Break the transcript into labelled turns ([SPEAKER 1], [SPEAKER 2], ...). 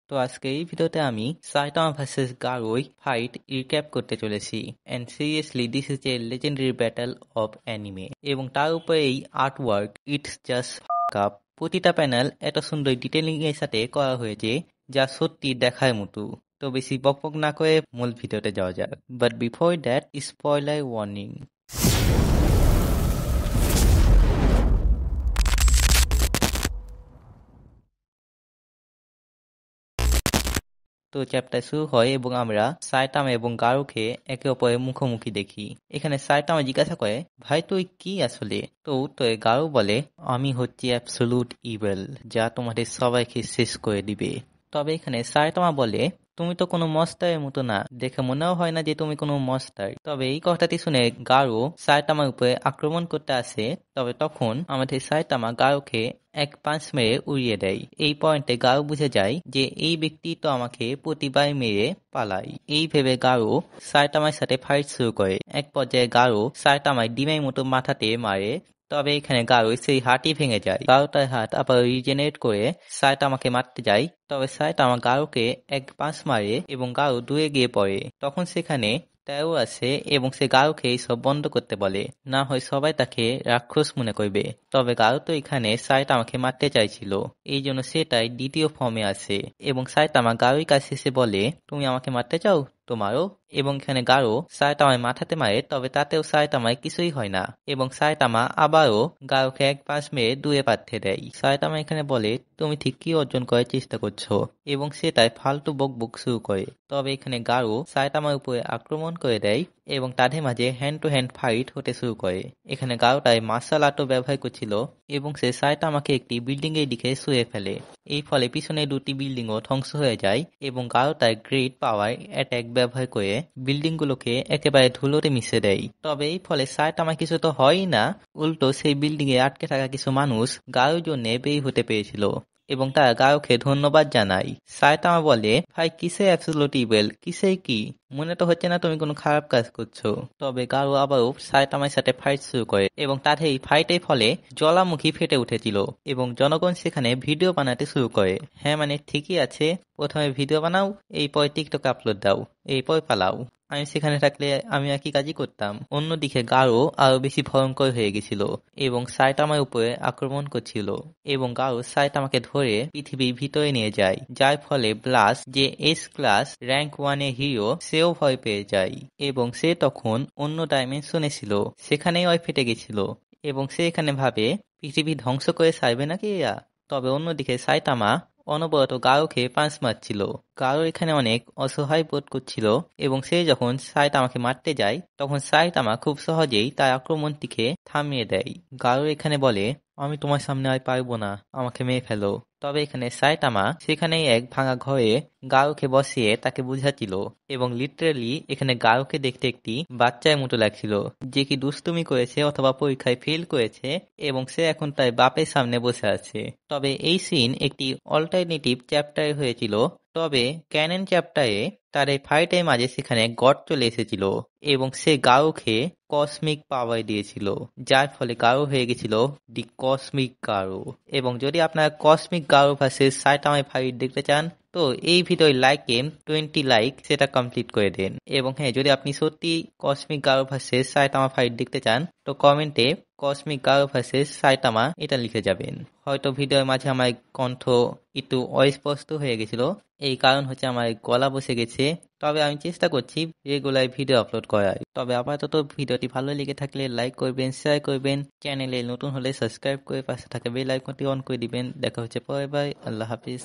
[SPEAKER 1] তো আজকে এই ভিডিওতে আমি সাইটামা ভার্সেস গারোই ফাইট রিক্যাপ করতে চলেছি। And seriously this is a legendary battle of anime, এবং তার উপরে এই আর্টওয়ার্ক ইটস জাস্ট কাপ। প্রতিটা প্যানেল এত সুন্দর ডিটেলিং এর সাথে করা হয়েছে যা সত্যি দেখার মতো। তো বেশি বকবক না করে মূল ভিডিওতে যাওয়া যাক, but before that spoiler warning. তো চ্যাপ্টার শুরু হয় এবং আমরা সাইটামা এবং গারোকে একে অপরের মুখোমুখি দেখি। এখানে সাইটামা জিজ্ঞাসা করে, ভাই তুই কি আসলে? তো উত্তরে গারো বলে, আমি হচ্ছি অ্যাবসলিউট ইভিল, যা তোমাদের সবাইকে শেষ করে দিবে। তবে এখানে সাইটামা বলে, তুমি তো কোনো মস্তারের মতো না, দেখে মনেও হয় না যে তুমি কোনো মস্তার। তবে এই কথাটি শুনে গারো সাইটামার উপরে আক্রমণ করতে আসে। তবে তখন আমাদের সাইটামা গারোকে এক পাঁচ মেরে উড়িয়ে দেয়। এই পয়েন্টে গারো বুঝে যায় যে এই ব্যক্তি তো আমাকে প্রতিবার মেরে পালায়। এই ভেবে গারো সাইটামার সাথে ফাইট শুরু করে। এক পর্যায়ে গারো সাইটামায় ডিমের মতো মাথাতে মারে। তবে এখানে গারো সেই হাতই ভেঙে যায়। গারো তার হাত আবার রিজেনারেট করে সাইটামাকে মারতে যায়। তবে সাইটামা গারোকে এক পাঁচ মারে এবং গারো দূরে গিয়ে পড়ে। তখন সেখানে তেও আসে এবং সে গারোকে এইসব বন্ধ করতে বলে, না হয় সবাই তাকে রাক্ষস মনে করবে। তবে গারো তো এখানে সাইটামাকে মারতে চাইছিল, এই জন্য সেটাই দ্বিতীয় ফর্মে আসে এবং সাইটামা গারোর কাছে এসে বলে, তুমি আমাকে মারতে চাও, তো মারো। এবং এখানে গারো সাইটামায় মাথাতে মারে, তবে তাতেও সাইটামায় কিছুই হয় না এবং সাইটামা আবারও গারোকে এক পাশ মেরে দূরে পাঠিয়ে দেয়। সাইটামা এখানে বলে, তুমি ঠিক কি অর্জন করার চেষ্টা করছো, এবং সে তাই ফালতু বকবক শুরু করে। তবে এখানে গারো সাইটামার উপরে আক্রমণ করে দেয় এবং তাদের মাঝে হ্যান্ড টু হ্যান্ড ফাইট হতে শুরু করে। এখানে গারো তাই মার্শাল আর্টও ব্যবহার করছিল এবং সে সাইটামাকে একটি বিল্ডিং এর দিকে শুয়ে ফেলে। এই ফলে পিছনে দুটি বিল্ডিংও ধ্বংস হয়ে যায় এবং গারো তার গ্রেট পাওয়ার অ্যাটাক ব্যবহার করে বিল্ডিং গুলোকে একেবারে ধুলোতে মিশে দেয়। তবে এই ফলে সাইটামা কিছু তো হয়ই না, উল্টো সেই বিল্ডিং এ আটকে থাকা কিছু মানুষ গারোর জন্য বের হতে পেরেছিল এবং তারা গারোকে ধন্যবাদ জানায়। সাইটামা বলে, ভাই কিসে অ্যাবসলিউট ইভিল, কিসে কি? মনে তো হচ্ছে না তুমি কোনো খারাপ কাজ করছো। তবে গারো আবারও সাইটামার সাথে ফাইট শুরু করে এবং তাদের এই ফাইটের ফলে জ্বালামুখী ফেটে উঠেছিল এবং জনগণ সেখানে ভিডিও বানাতে শুরু করে। হ্যাঁ মানে ঠিকই আছে, প্রথমে ভিডিও বানাও, এরপর টিকটকে আপলোড দাও, এরপর পালাও। আমি সেখানে থাকলে আমি একই কাজই করতাম। অন্যদিকে গারো আরো বেশি ভয়ঙ্কর হয়ে গেছিল এবং সাইটামার উপরে আক্রমণ করছিল এবং গারো সাইটামাকে ধরে পৃথিবীর ভিতরে নিয়ে যায়, যার ফলে ব্লাস, যে এস ক্লাস র্যাঙ্ক 1 এর হিরো, সেও ভয় পেয়ে যায় এবং সে তখন অন্য ডাইমেনশনে ছিল, সেখানেই ওই ফেটে গেছিল এবং সে এখানে ভাবে পৃথিবী ধ্বংস করে ছাড়বে নাকি এরা। তবে অন্যদিকে সাইটামা অনবরত গারোকে পাঁচ মারছিল। গারো এখানে অনেক অসহায় বোধ করছিল এবং সে যখন সাইটামাকে মারতে যায় তখন সাইটামা খুব সহজেই তার আক্রমণটিকে থামিয়ে দেয়। গারো এখানে বলে, আমি তোমার সামনে আর পারবো না, আমাকে মেরে ফেলো। তবে এখানে সাইটামা সেখানেই এক ভাঙা ঘরে গারোকে বসিয়ে তাকে বুঝাচ্ছিল এবং লিটারালি এখানে গারোকে দেখতে একটি বাচ্চার মতো লাগছিল, যে কি দুষ্টুমি করেছে অথবা পরীক্ষায় ফেল করেছে এবং সে এখন তার বাপের সামনে বসে আছে। তবে এই সিন একটি অল্টারনেটিভ চ্যাপ্টারে হয়েছিল, তবে ক্যানন চ্যাপ্টারে তার এই ফাইটের মাঝে সেখানে গড চলে এসেছিল এবং সে গারোকে কসমিক পাওয়ার দিয়েছিল, যার ফলে গারো হয়ে গেছিল দি কসমিক গারো। এবং যদি আপনারা কসমিক গারো ভার্সেস সাইটামা ফাইট দেখতে চান তো এই ভিডিওর লাইকে 20 লাইক সেটা কমপ্লিট করে দেন। এবং হ্যাঁ, যদি আপনি সত্যি কসমিক গারো ভার্সেস সাইটামা ফাইট দেখতে চান তো কমেন্টে কসমিক গারো ভার্সেস সাইটামা এটা লিখে যাবেন। হয়তো ভিডিওর মাঝে আমার কণ্ঠ একটু অস্পষ্ট হয়ে গেছিল, এই কারণ হচ্ছে আমার গলা বসে গেছে। তবে আমি চেষ্টা করছি রেগুলার ভিডিও আপলোড করার। তবে আপাতত ভিডিওটি ভালো লেগে থাকলে লাইক করবেন, শেয়ার করবেন, চ্যানেলে নতুন হলে সাবস্ক্রাইব করে পাশে থাকা বেল আইকনটি অন করে দিবেন। দেখা হচ্ছে পরের বার। আল্লাহ হাফিজ।